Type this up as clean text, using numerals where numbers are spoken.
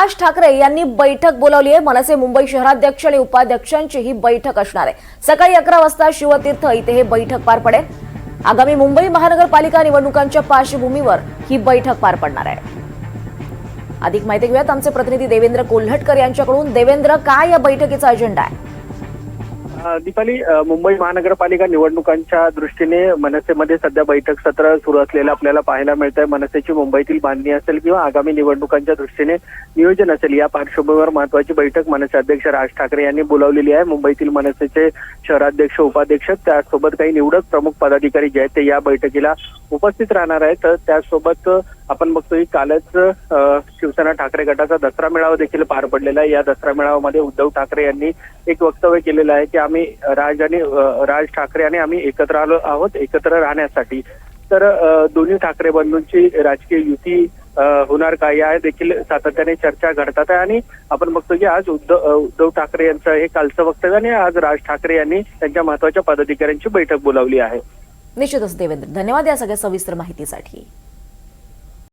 राज ठाकरे यांनी बैठक बोलावली आहे। मनसे मुंबई शहराध्यक्ष आणि उपाध्यक्षांची ही बैठक असणार आहे। सकाळी 11 वाजता शिवतीर्थ इथे हे बैठक पार पडेल। आगामी मुंबई महानगरपालिका निवडणुकांच्या पार्श्वभूमीवर ही बैठक पार पडणार आहे। अधिक माहिती घेऊयात आमचे प्रतिनिधी देवेंद्र कोल्हटकर यांच्याकडून। देवेंद्र, काय या बैठकीचा अजेंडा आहे? दीपाली, मुंबई महानगरपालिका निवडणुकांच्या दृष्टीने मनसेमध्ये सध्या बैठक सत्र सुरू असलेलं आपल्याला पाहायला मिळतंय। मनसेची मुंबईतील बांधणी असेल किंवा आगामी निवडणुकांच्या दृष्टीने नियोजन असेल, या पार्श्वभूमीवर महत्वाची बैठक मनसे अध्यक्ष राज ठाकरे यांनी बोलावलेली आहे। मुंबईतील मनसेचे शहराध्यक्ष, उपाध्यक्ष, त्यासोबत काही निवडक प्रमुख पदाधिकारी जे आहेत ते या बैठकीला उपस्थित राहणार आहेत। त्यासोबत आपण बघतोय कालच शिवसेना ठाकरे गटाचा दसरा मेळावा देखील पार पडलेला आहे। या दसरा मेळाव्यामध्ये उद्धव ठाकरे यांनी एक वक्तव्य केलेलं आहे की आम्ही राज ठाकरे आणि आम्ही एकत्र आलो आहोत एकत्र राहण्यासाठी। तर दोन्ही ठाकरे बंधूंची राजकीय युती होणार का, या देखील सातत्याने चर्चा घडतात आहे। आणि आपण बघतो की आज उद्धव ठाकरे यांचं हे कालचं वक्तव्य आणि आज राज ठाकरे यांनी त्यांच्या महत्वाच्या पदाधिकाऱ्यांची बैठक बोलावली आहे। निश्चितच देवेंद्र, धन्यवाद या सगळ्या सविस्तर माहितीसाठी।